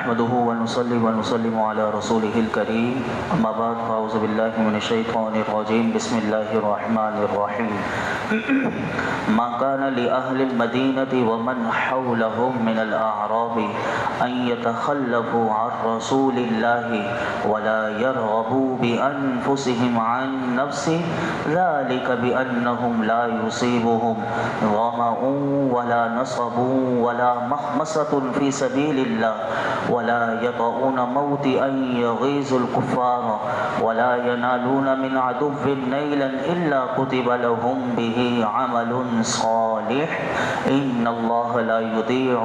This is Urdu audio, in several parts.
نحمده ونصلي ونسلم على رسوله الكريم اما بعد فاعوذ بالله من الشيطان الرجيم بسم الله الرحمن الرحيم ما كان لأهل المدينة ومن حولهم من الأعراب أن يتخلفوا عن رسول الله ولا يرغبوا بأنفسهم عن نفسه ذلك بأنهم لا يصيبهم ظمأ ولا نصب ولا مخمصة في سبيل الله ولا يطؤون موطئا يغيظ الكفار ولا ينالون من عدو نيلا إلا كتب لهم به عمل صالح إن الله لا يضيع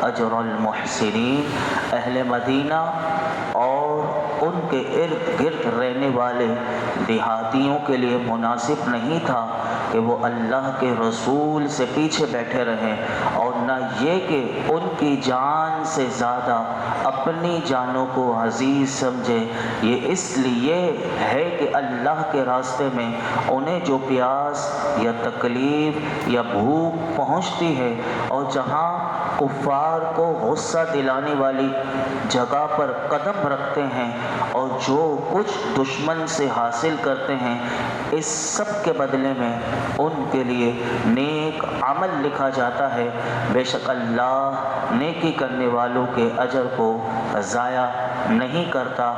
أجر المحسنين. اہل مدینہ اور ان کے ارد گرد رہنے والے دیہاتیوں کے لیے مناسب نہیں تھا کہ وہ اللہ کے رسول سے پیچھے بیٹھے رہیں، اور نہ یہ کہ ان کی جان سے زیادہ اپنی جانوں کو عزیز سمجھے. یہ اس لیے ہے کہ اللہ کے راستے میں انہیں جو پیاس یا تکلیف یا بھوک پہنچتی ہے اور جہاں کفار کو غصہ دلانے والی جگہ پر قدم رکھتے ہیں اور جو کچھ دشمن سے حاصل کرتے ہیں، اس سب کے بدلے میں ان کے لیے نیک عمل لکھا جاتا ہے. بے شک اللہ نیکی کرنے والوں کے اجر کو ضائع نہیں کرتا.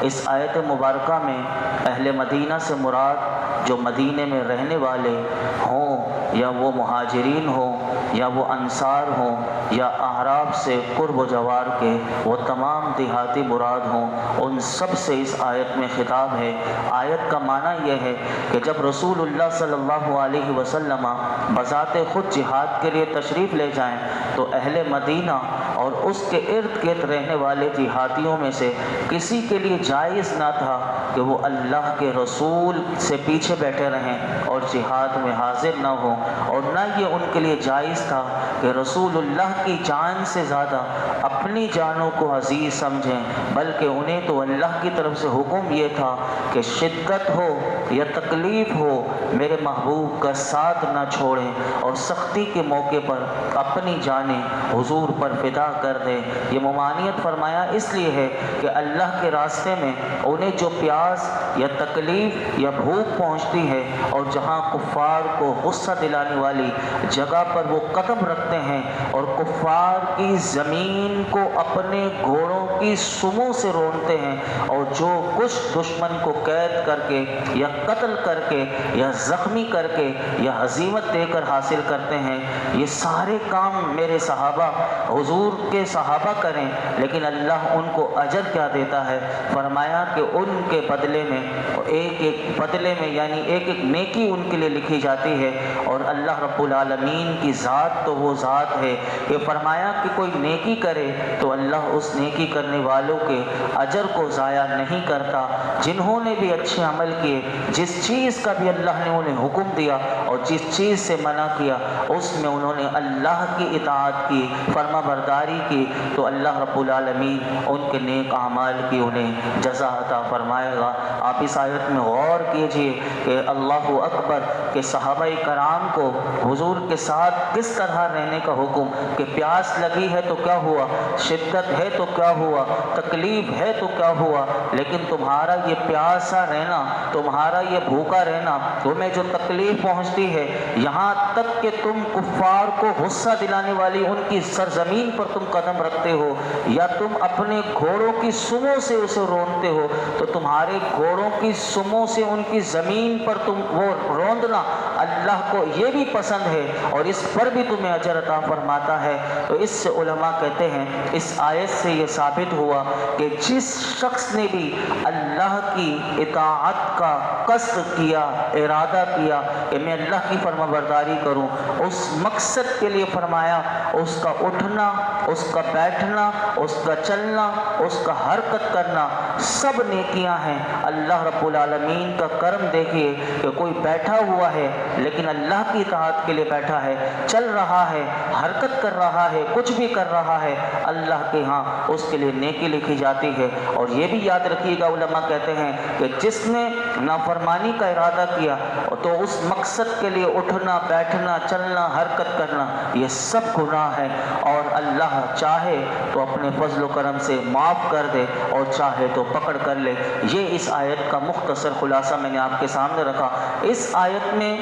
اس آیت مبارکہ میں اہل مدینہ سے مراد جو مدینے میں رہنے والے ہوں، یا وہ مہاجرین ہوں یا وہ انصار ہوں یا اعراب سے قرب و جوار کے وہ تمام دیہاتی مراد ہوں، ان سب سے اس آیت میں خطاب ہے. آیت کا معنی یہ ہے کہ جب رسول اللہ صلی اللہ علیہ وسلم بذات خود جہاد کے لیے تشریف لے جائیں تو اہل مدینہ اور اس کے ارد گرد رہنے والے دیہاتیوں میں سے کسی کے لیے جائز نہ تھا کہ وہ اللہ کے رسول سے پیچھے بیٹھے رہیں اور جہاد میں حاضر نہ ہوں، اور نہ یہ ان کے لیے جائز تھا کہ رسول اللہ کی جان سے زیادہ اپنی جانوں کو عزیز سمجھیں، بلکہ انہیں تو اللہ کی طرف سے حکم یہ تھا کہ شدت ہو یا تکلیف ہو میرے محبوب کا ساتھ نہ چھوڑیں اور سختی کے موقع پر اپنی جانیں حضور پر فدا کر دیں. یہ ممانعت فرمایا اس لیے ہے کہ اللہ کے راستے میں انہیں جو پیاس یا تکلیف یا بھوک پہنچتی ہے اور جہاں کفار کو غصہ دلانے والی جگہ پر وہ قدم رکھتے ہیں اور کفار کی زمین کو اپنے گھوڑوں کی سموں سے رونتے ہیں اور جو کچھ دشمن کو قید کر کے یا قتل کر کے یا زخمی کر کے یا ہزیمت دے کر حاصل کرتے ہیں، یہ سارے کام میرے صحابہ حضور کے صحابہ کریں، لیکن اللہ ان کو اجر کیا دیتا ہے؟ فرمایا کہ ان کے بدلے میں ایک ایک بدلے میں یعنی ایک ایک نیکی ان کے لیے لکھی جاتی ہے. اور اللہ رب العالمین کی ذات تو وہ ذات ہے کہ فرمایا کہ کوئی نیکی کرے تو اللہ اس نیکی کرنے والوں کے اجر کو ضائع نہیں کرتا. جنہوں نے بھی اچھے عمل کیے، جس چیز کا بھی اللہ نے انہیں حکم دیا اور جس چیز سے منع کیا اس میں انہوں نے اللہ کی اطاعت کی، فرما برداری کی، تو اللہ رب العالمین ان کے نیک اعمال کی انہیں جزا عطا فرمائے گا. آپ اس آیت میں غور کیجئے کہ اللہ اکبر کہ صحابہ کرام کو حضور کے ساتھ کس طرح رہنے کا حکم، کہ پیاس لگی ہے تو کیا ہوا، شدت ہے تو کیا ہوا، تکلیف ہے تو کیا ہوا، لیکن تمہارا یہ پیاسا رہنا، تمہارا یہ بھوکا رہنا، تمہیں جو تکلیف پہنچتی ہے یہاں تک کہ تم کفار کو غصہ دلانے والی ان کی سرزمین پر تم قدم رکھتے ہو یا تم اپنے گھوڑوں کی سموں سے اسے رونتے ہو، تو تمہارے گھوڑوں کی سموں سے ان کی زمین پر تم وہ روندنا اللہ کو یہ بھی پسند ہے اور اس پر بھی تمہیں اجر عطا فرماتا ہے. تو اس سے علماء کہتے ہیں اس آیت سے یہ ثابت ہوا کہ جس شخص نے بھی اللہ کی اطاعت کا قصد کیا، ارادہ کیا کہ میں اللہ کی فرما برداری کروں، اس مقصد کے لیے فرمایا اس کا اٹھنا، اس کا بیٹھنا، اس کا چلنا، اس کا حرکت کرنا سب نیکیاں ہیں. اللہ رب العالمین کا کرم دیکھیے کہ کوئی بیٹھا ہوا ہے لیکن اللہ کی اطاعت کے لیے بیٹھا ہے، چل رہا ہے، حرکت حرکت کر رہا ہے، کچھ بھی کر رہا ہے، اللہ کے ہاں اس کے لیے نیکی لکھی جاتی ہے۔ اور یہ بھی یاد رکھیے گا، علماء کہتے ہیں کہ جس نے نافرمانی کا ارادہ کیا تو اس مقصد کے لیے اٹھنا، بیٹھنا، چلنا، حرکت کرنا، یہ سب گناہ ہے، اور اللہ چاہے تو اپنے فضل و کرم سے معاف کر دے اور چاہے تو پکڑ کر لے۔ یہ اس آیت کا مختصر خلاصہ میں نے آپ کے سامنے رکھا۔ اس آیت میں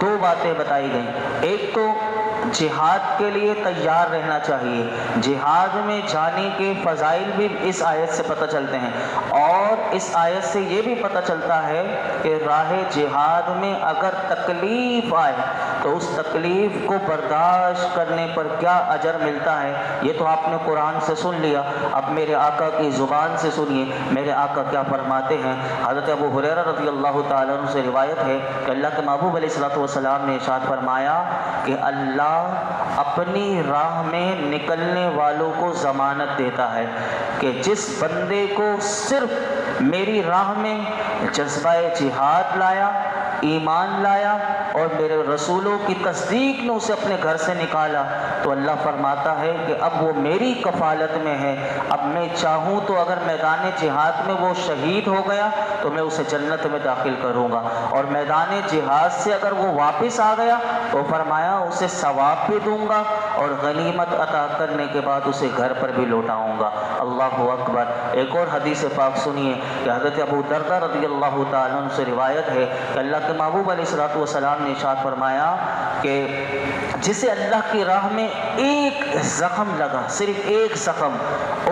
دو باتیں بتائی گئیں، ایک تو جہاد کے لیے تیار رہنا چاہیے، جہاد میں جانے کے فضائل بھی اس آیت سے پتہ چلتے ہیں، اور اس آیت سے یہ بھی پتہ چلتا ہے کہ راہ جہاد میں اگر تکلیف آئے تو اس تکلیف کو برداشت کرنے پر کیا اجر ملتا ہے۔ یہ تو آپ نے قرآن سے سن لیا، اب میرے آقا کی زبان سے سنیے میرے آقا کیا فرماتے ہیں۔ حضرت ابو ہریرہ رضی اللہ تعالیٰ عنہ سے روایت ہے کہ اللہ کے محبوب علیہ الصلوۃ والسلام نے ارشاد فرمایا کہ اللہ اپنی راہ میں نکلنے والوں کو ضمانت دیتا ہے کہ جس بندے کو صرف میری راہ میں جذبہ جہاد لایا، ایمان لایا اور میرے رسولوں کی تصدیق نے اسے اپنے گھر سے نکالا، تو اللہ فرماتا ہے کہ اب وہ میری کفالت میں ہے، اب میں چاہوں تو اگر میدان جہاد میں وہ شہید ہو گیا تو میں اسے جنت میں داخل کروں گا، اور میدان جہاد سے اگر وہ واپس آ گیا تو فرمایا اسے ثواب بھی دوں گا اور غنیمت عطا کرنے کے بعد اسے گھر پر بھی لوٹاؤں گا۔ اللہ اکبر۔ ایک اور حدیث پاک سنیے کہ حضرت ابو دردہ رضی اللہ تعالیٰ عنہ سے روایت ہے کہ اللہ کے محبوب علیہ الصلوۃ والسلام نے ارشاد فرمایا کہ جسے اللہ کی راہ میں ایک زخم لگا، صرف ایک زخم،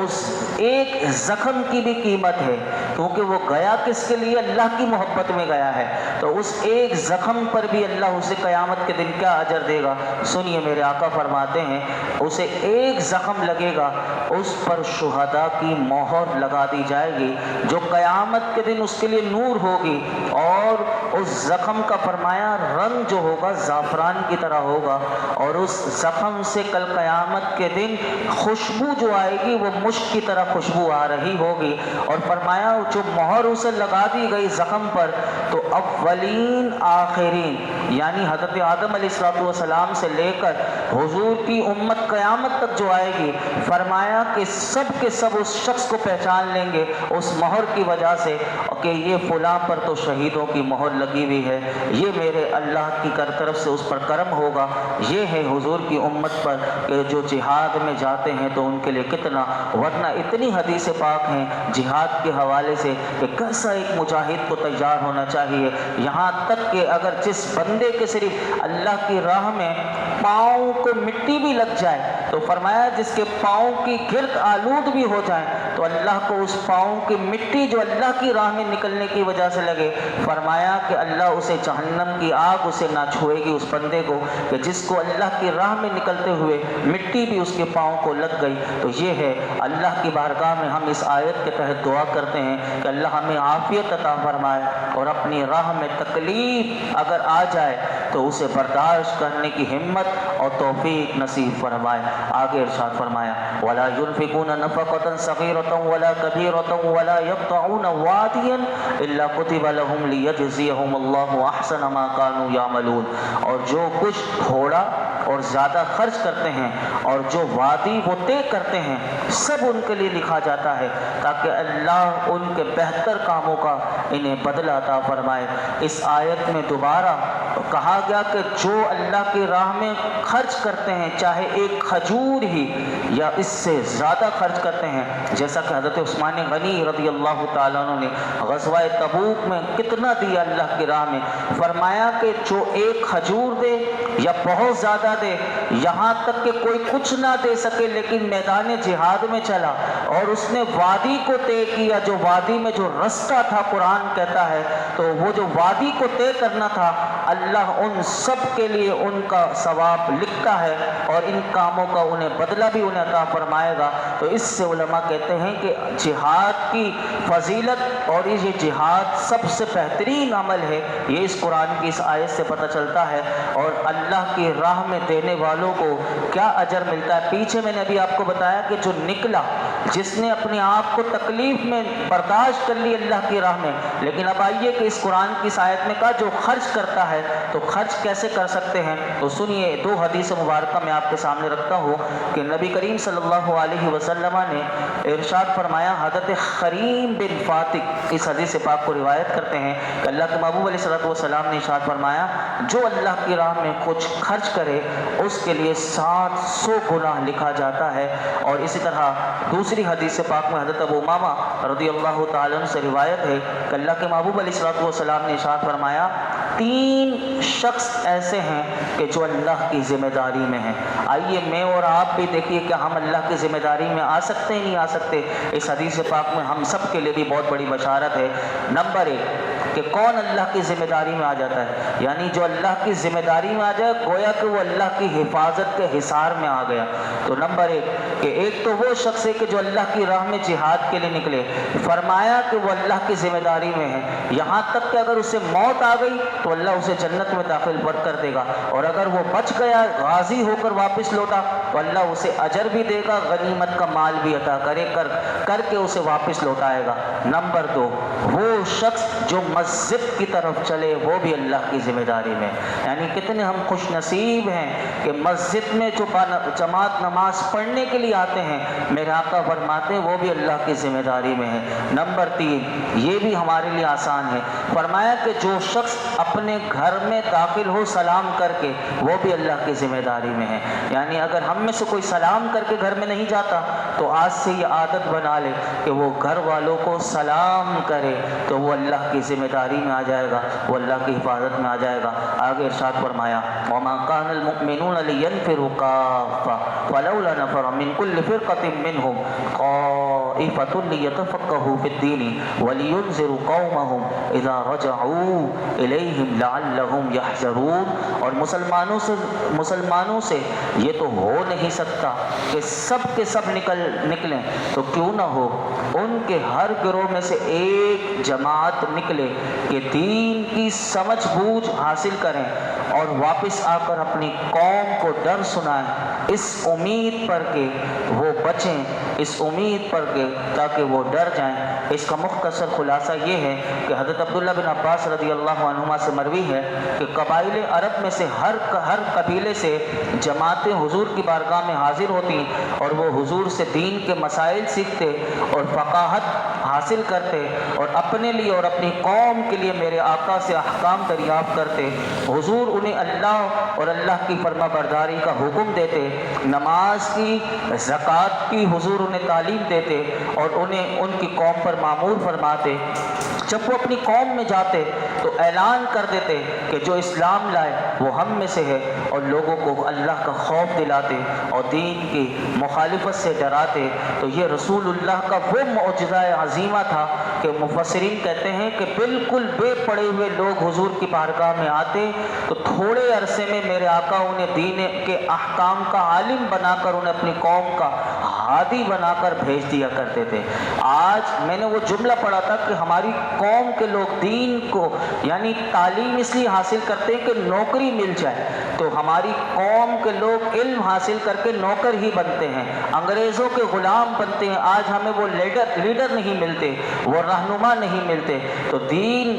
اس ایک زخم کی بھی قیمت ہے، کیونکہ وہ گیا کس کے لیے؟ اللہ کی محبت میں گیا ہے، تو اس ایک زخم پر بھی اللہ اسے قیامت کے دن کیا اجر دے گا۔ سنیے میرے آقا فرماتے ہیں اسے ایک زخم لگے گا، اس پر شہداء کی مہر لگا دی جائے گی جو قیامت کے دن اس کے لیے نور ہوگی، اور اس زخم کا فرمایا رنگ جو ہوگا زعفران کی طرح ہوگا، اور اس زخم سے کل قیامت کے دن خوشبو جو آئے گی وہ مشک کی طرح خوشبو آ رہی ہوگی، اور فرمایا جو مہر اسے لگا دی گئی زخم پر تو اولین آخرین یعنی حضرت آدم علیہ السلام سے لے کر حضور کی امت قیامت تک جو آئے گی، فرمایا کہ سب کے سب اس شخص کو پہچان لیں گے اس مہر کی وجہ سے کہ یہ فلاں پر تو شہیدوں کی مہر لگی ہوئی ہے، یہ میرے اللہ کی طرف سے اس پر کرم ہوگا۔ یہ ہے حضور کی امت پر کہ جو جہاد میں جاتے ہیں تو ان کے لیے کتنا، ورنہ اتنی حدیث پاک ہیں جہاد کے حوالے سے کہ کیسا ایک مجاہد کو تیار ہونا چاہیے، یہاں تک کہ اگر جس بندے کے صرف اللہ کی راہ میں پاؤں کو مٹی بھی لگ جائے تو فرمایا جس کے پاؤں کی گرد آلود بھی ہو جائے تو اللہ کو اس پاؤں کی مٹی جو اللہ کی راہ میں نکلنے کی وجہ سے لگے، فرمایا کہ اللہ اسے جہنم کی آگ اسے نہ چھوئے گی اس بندے کو کہ جس کو اللہ کی راہ میں نکلتے ہوئے مٹی بھی اس کے پاؤں کو لگ گئی۔ تو یہ ہے اللہ کی بارگاہ میں ہم اس آیت کے تحت دعا کرتے ہیں کہ اللہ ہمیں عافیت عطا فرمائے اور اپنی راہ میں تکلیف اگر آ جائے تو اسے برداشت کرنے کی ہمت اور توفیق نصیب فرمائے۔ آگے ارشاد فرمایا وَلَا يُنْفِقُونَ نَفَقَةً صَغِيرَةً وَلَا كَبِيرَةً وَلَا يَقْطَعُونَ وَادِيًا إِلَّا كُتِبَ لَهُمْ لِيَجْزِيَهُمُ اللَّهُ أَحْسَنَ مَا كَانُوا يَعْمَلُونَ۔ اور جو کچھ تھوڑا اور زیادہ خرچ کرتے ہیں اور جو وادی وہ طے کرتے ہیں سب ان کے لیے لکھا جاتا ہے تاکہ اللہ ان کے بہتر کاموں کا انہیں بدلہ عطا فرمائے۔ اس آیت میں دوبارہ کہا گیا کہ جو اللہ کی راہ میں خرچ کرتے ہیں چاہے ایک کھجور ہی یا اس سے زیادہ خرچ کرتے ہیں، جیسا کہ حضرت عثمان غنی رضی اللہ تعالیٰ عنہ نے غزوہ تبوک میں کتنا دیا اللہ کی راہ میں، فرمایا کہ جو ایک کھجور دے یا بہت زیادہ دے، یہاں تک کہ کوئی کچھ نہ دے سکے لیکن میدان جہاد میں چلا اور اس نے وادی کو طے کیا، جو وادی میں جو رستہ تھا قرآن کہتا ہے تو وہ جو وادی کو طے کرنا تھا اللہ ان سب کے لیے ان کا ثواب لکھتا ہے اور ان کاموں کا انہیں بدلہ بھی انہیں عطا فرمائے گا۔ تو اس سے علماء کہتے ہیں کہ جہاد کی فضیلت اور یہ جہاد سب سے بہترین عمل ہے، یہ اس قرآن کی اس آیت سے پتہ چلتا ہے، اور اللہ کی راہ میں دینے والوں کو کیا اجر ملتا ہے۔ پیچھے میں نے ابھی آپ کو بتایا کہ جو نکلا جس نے اپنے آپ کو تکلیف میں برداشت کر لی اللہ کی راہ میں. لیکن اب آئیے کہ اس قرآن کی آیت میں کہا جو خرچ کرتا ہے تو خرچ کیسے کر سکتے ہیں. تو سنیے 2 حدیث مبارکہ میں آپ کے سامنے رکھتا ہوں کہ نبی کریم صلی اللہ علیہ وسلم نے ارشاد فرمایا. حضرت خریم بن فاتق اس حدیث پاک کو روایت کرتے ہیں کہ اللہ کے محبوب علیہ الصلوۃ والسلام نے ارشاد فرمایا جو اللہ کی راہ میں کچھ خرچ کرے اس کے لیے 700 گناہ لکھا جاتا ہے. اور اسی طرح دوسری حدیث پاک میں حضرت ابو امامہ رضی اللہ تعالیٰ عنہ سے روایت ہے کہ اللہ کے محبوب علیہ الصلوۃ والسلام نے ارشاد فرمایا 3 شخص ایسے ہیں کہ جو اللہ کی ذمہ داری میں ہیں. آئیے میں اور آپ بھی دیکھیے کہ ہم اللہ کی ذمہ داری میں آ سکتے ہیں نہیں آ سکتے. اس حدیث پاک میں ہم سب کے لیے بھی بہت بڑی بشارت ہے. نمبر 1 کہ کون اللہ کی ذمہ داری میں آ جاتا ہے, یعنی جو اللہ کی ذمہ داری میں آ جائے گویا کہ وہ اللہ کی حفاظت کے حصار میں آ گیا. تو نمبر 1 کہ ایک تو وہ شخص ہے کہ جو اللہ کی راہ میں جہاد کے لیے نکلے, فرمایا کہ وہ اللہ کی ذمہ داری میں ہے, یہاں تک کہ اگر اسے موت آ گئی تو اللہ اسے جنت میں داخل کر دے گا, اور اگر وہ بچ گیا غازی ہو کر واپس لوٹا تو اللہ اسے اجر بھی دے گا, غنیمت کا مال بھی عطا کر کے اسے واپس لوٹائے گا. نمبر 2 وہ شخص جو مسجد کی طرف چلے وہ بھی اللہ کی ذمہ داری میں. یعنی کتنے ہم خوش نصیب ہیں کہ مسجد میں جو جماعت نماز پڑھنے کے لیے آتے ہیں, میرے آقا فرماتے ہیں وہ بھی اللہ کی ذمہ داری میں ہے. نمبر 3 یہ بھی ہمارے لیے آسان ہے, فرمایا کہ جو شخص اپنے گھر میں داخل ہو سلام کر کے وہ بھی اللہ کی ذمہ داری میں ہے. یعنی اگر ہم میں سے کوئی سلام کر کے گھر میں نہیں جاتا تو آج سے یہ عادت بنا لے کہ وہ گھر والوں کو سلام کرے تو وہ اللہ کی ذمہ داری میں آ جائے گا, وہ اللہ کی حفاظت میں آ جائے گا. آگے ارشاد فرمایا وما كان المؤمنون لينفروا كافة فلولا نفر من كل فرقة منهم طائفة ليتفقهوا في الدين ولينذروا قومهم اذا رجعوا اليهم لعلهم يحذرون. اور مسلمانوں سے یہ تو ہو نہیں سکتا کہ سب کے سب نکلیں, تو کیوں نہ ہو ان کے ہر گروہ میں سے ایک جماعت نکلے کہ دین کی سمجھ بوجھ حاصل کریں اور واپس آ کر اپنی قوم کو ڈر سنائیں, اس امید پر کہ وہ بچیں, اس امید پر کہ تاکہ وہ ڈر جائیں. اس کا مختصر خلاصہ یہ ہے کہ حضرت عبداللہ بن عباس رضی اللہ عنہما سے مروی ہے کہ قبائل عرب میں سے ہر قبیلے سے جماعتیں حضور کی بارگاہ میں حاضر ہوتی اور وہ حضور سے دین کے مسائل سیکھتے اور فقاہت حاصل کرتے اور اپنے لیے اور اپنی قوم کے لیے میرے آقا سے احکام دریافت کرتے. حضور انہیں اللہ اور اللہ کی فرما برداری کا حکم دیتے, نماز کی, زکوٰۃ کی حضور انہیں تعلیم دیتے اور انہیں ان کی قوم پر مامور فرماتے. جب وہ اپنی قوم میں جاتے تو اعلان کر دیتے کہ جو اسلام لائے وہ ہم میں سے ہے, اور لوگوں کو اللہ کا خوف دلاتے اور دین کی مخالفت سے ڈراتے. تو یہ رسول اللہ کا وہ معجزہ عظیمہ تھا کہ مفسرین کہتے ہیں کہ بالکل بے پڑے ہوئے لوگ حضور کی بارگاہ میں آتے تو تھوڑے عرصے میں میرے آقا انہیں دین کے احکام کا عالم بنا کر انہیں اپنی قوم کا ہادی بنا کر بھیج دیا کرتے تھے. آج میں نے وہ جملہ پڑھا تھا کہ ہماری قوم کے لوگ دین کو یعنی تعلیم اس لیے حاصل کرتے ہیں کہ نوکری مل جائے, تو ہماری قوم کے لوگ علم حاصل کر کے نوکر ہی بنتے ہیں, انگریزوں کے غلام بنتے ہیں. آج ہمیں وہ لیڈر نہیں ملتے, وہ رہنما نہیں ملتے. تو دین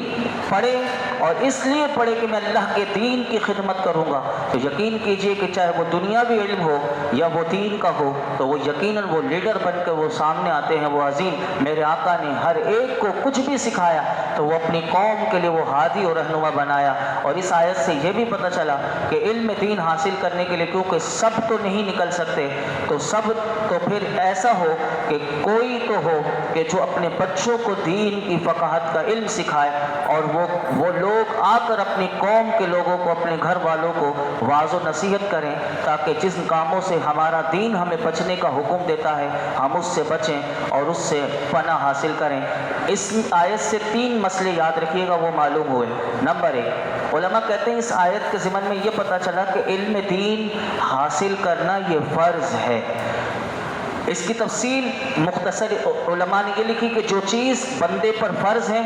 پڑھے اور اس لیے پڑھے کہ میں اللہ کے دین کی خدمت کروں گا, تو یقین کیجئے کہ چاہے وہ دنیاوی علم ہو یا وہ دین کا ہو تو وہ یقیناً وہ لیڈر بن کے وہ سامنے آتے ہیں. وہ عظیم میرے آقا نے ہر ایک کو کچھ بھی سکھایا تو وہ اپنی قوم کے لیے وہ ہادی اور رہنما بنایا. اور اس آیت سے یہ بھی پتہ چلا کہ علم دین حاصل کرنے کے لیے کیونکہ سب تو نہیں نکل سکتے, تو سب تو پھر ایسا ہو کہ کوئی تو ہو کہ جو اپنے بچوں کو دین کی فقاہت کا علم سکھائے, اور وہ لوگ آ کر اپنی قوم کے لوگوں کو, اپنے گھر والوں کو واعظ و نصیحت کریں تاکہ جن کاموں سے ہمارا دین ہمیں بچنے کا حکم دیتا ہے ہم اس سے بچیں اور اس سے پناہ حاصل کریں. اس آیت سے 3 مسئلے یاد رکھیے گا وہ معلوم ہوئے. نمبر 1 علماء کہتے ہیں اس آیت کے ضمن میں یہ پتہ چلا کہ علم دین حاصل کرنا یہ فرض ہے. اس کی تفصیل مختصر علماء نے یہ لکھی کہ جو چیز بندے پر فرض ہے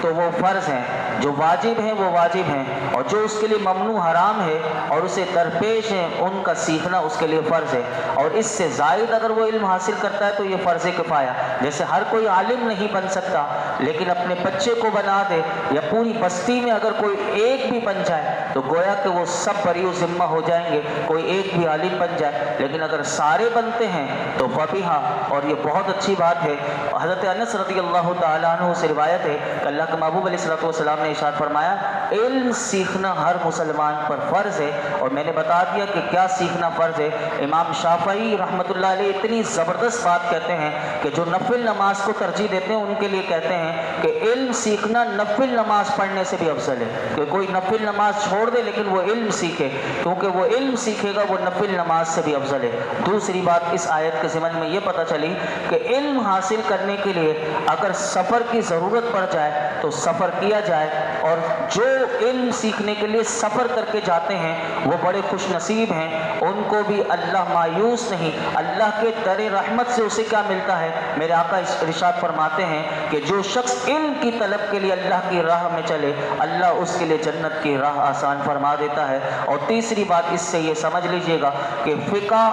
تو وہ فرض ہیں، جو واجب ہیں وہ واجب ہیں، اور جو اس کے لیے ممنوع حرام ہے اور اسے درپیش ہیں ان کا سیکھنا اس کے لیے فرض ہے، اور اس سے زائد اگر وہ علم حاصل کرتا ہے تو یہ فرض کفایہ۔ جیسے ہر کوئی عالم نہیں بن سکتا، لیکن اپنے بچے کو بنا دے، یا پوری بستی میں اگر کوئی ایک بھی بن جائے تو گویا کہ وہ سب بری و ذمہ ہو جائیں گے، کوئی ایک بھی عالم بن جائے۔ لیکن اگر سارے بنتے ہیں تو فبیہا، اور یہ بہت اچھی بات ہے۔ حضرت انس رضی اللہ تعالیٰ عنہ سے روایت ہے کہ اللہ کے محبوب علیہ الصلوۃ والسلام نے ارشاد فرمایا علم سیکھنا ہر مسلمان پر فرض ہے، اور میں نے بتا دیا کہ کیا سیکھنا فرض ہے۔ امام شافعی رحمۃ اللہ علیہ اتنی زبردست بات کہتے ہیں کہ جو نفل نماز کو ترجیح دیتے ہیں ان کے لیے کہتے ہیں کہ علم سیکھنا نفل نماز پڑھنے سے بھی افضل ہے، کہ کوئی نفل نماز چھوڑ دے لیکن وہ علم سیکھے، کیونکہ وہ علم سیکھے گا وہ نفل نماز سے بھی افضل ہے۔ دوسری بات اس آیت کے ضمن میں یہ پتہ چلی کہ علم حاصل کرنے کے لیے اگر سفر کی ضرورت پڑ جائے تو سفر کیا جائے، اور جو علم سیکھنے کے لیے سفر کر کے جاتے ہیں وہ بڑے خوش نصیب ہیں، ان کو بھی اللہ مایوس نہیں، اللہ کے در رحمت سے اسے کیا ملتا ہے؟ میرے آقا ارشاد فرماتے ہیں کہ جو شخص علم کی طلب کے لیے اللہ کی راہ میں چلے اللہ اس کے لیے جنت کی راہ آسان فرما دیتا ہے۔ اور تیسری بات اس سے یہ سمجھ لیجئے گا کہ فقہ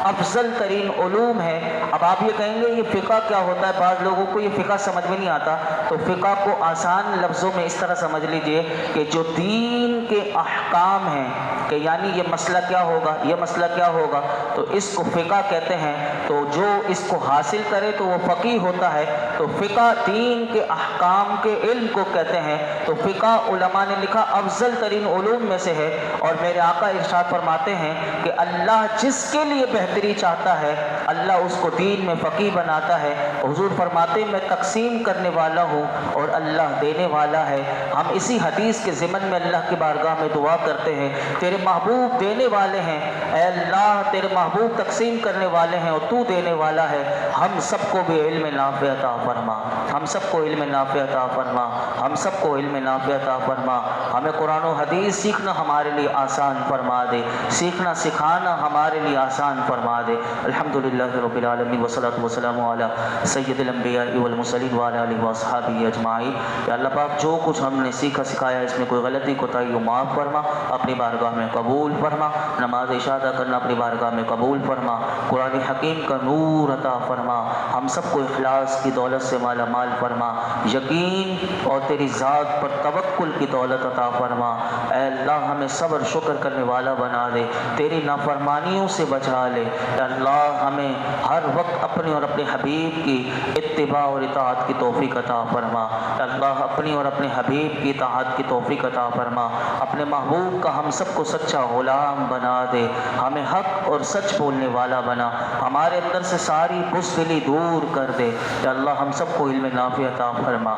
افضل ترین علوم ہے۔ اب آپ یہ کہیں گے یہ فقہ کیا ہوتا ہے، بعض لوگوں کو یہ فقہ سمجھ میں نہیں آتا، تو فقہ کو آسان لفظوں میں اس طرح سمجھ لیجئے کہ جو دین کے احکام ہیں، کہ یعنی یہ مسئلہ کیا ہوگا، یہ مسئلہ کیا ہوگا، تو اس کو فقہ کہتے ہیں۔ تو جو اس کو حاصل کرے تو وہ فقیہ ہوتا ہے۔ تو فقہ دین کے احکام کے علم کو کہتے ہیں۔ تو فقہ علماء نے لکھا افضل ترین علوم میں سے ہے، اور میرے آقا ارشاد فرماتے ہیں کہ اللہ جس کے لیے بہتری چاہتا ہے اللہ اس کو دین میں فقیہ بناتا ہے۔ حضور فرماتے ہیں میں تقسیم کرنے والا ہوں اور اللہ دینے والا ہے۔ ہم اسی حدیث کے ضمن میں اللہ کی بارگاہ میں دعا کرتے ہیں تیرے محبوب دینے والے ہیں، اے اللہ تیرے محبوب تقسیم کرنے والے ہیں اور تو دینے والا ہے، ہم سب کو بھی علم نافع عطا فرما، ہم سب کو علم نافع عطا فرما، ہم سب کو علم نافع عطا فرما، ہمیں قرآن و حدیث سیکھنا ہمارے لیے آسان فرما دے، سیکھنا سکھانا ہمارے لیے آسان فرما دے۔ الحمدللہ رب العالمین والصلاۃ والسلام علی سید الانبیاء والمرسلین وعلی آلہ واصحابہ اجمعین۔ یا اللہ پاک جو کچھ ہم نے سیکھا سکھایا اس میں کوئی غلطی کوتاہی ہو معاف فرما، اپنی بارگاہ میں قبول فرما، نماز عشاء ادا کرنا اپنی بارگاہ میں قبول فرما، قرآن حکیم کا نور عطا فرما، ہم سب کو اخلاص کی دولت سے مالا مال فرما، یقین اور تیری ذات پر توکل کی دولت عطا فرما۔ اے اللہ ہمیں صبر شکر کرنے والا بنا دے، تیری نافرمانیوں سے بچا لے۔ اے اللہ ہمیں ہر وقت اپنے اور اپنے حبیب کی اتباع اور اطاعت کی توفیق عطا فرما۔ اے اللہ اپنی اور اپنے حبیب کی اطاعت کی توفیق عطا فرما، اپنے محبوب کا ہم سب کو سچا غلام بنا دے، ہمیں حق اور سچ بولنے والا بنا، ہمارے اندر سے ساری بزدلی دور کر دے۔ یا اللہ ہم سب کو علم نافع عطا فرما۔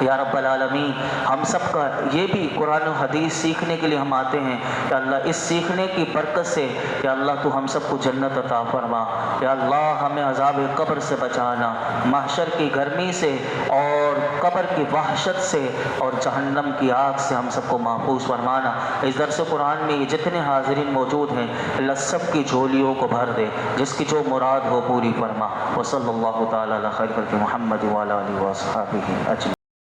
یا رب العالمین ہم سب کا یہ بھی قرآن و حدیث سیکھنے کے لیے ہم آتے ہیں، یا اللہ اس سیکھنے کی برکت سے یا اللہ تو ہم سب کو جنت عطا فرما۔ یا اللہ ہمیں عذاب قبر سے بچانا، محشر کی گرمی سے اور قبر کی وحشت سے اور جہنم کی آگ سے ہم سب کو محفوظ فرمانا۔ اس درس قرآن میں یہ جتنے حاضرین موجود ہیں اللہ سب کی جھولیوں کو بھر دے، جس کی جو مراد ہو پوری فرما۔ وصلی اللہ تعالی علی خیر خلق محمد وعلی آلہ وصحبہ اجمعین۔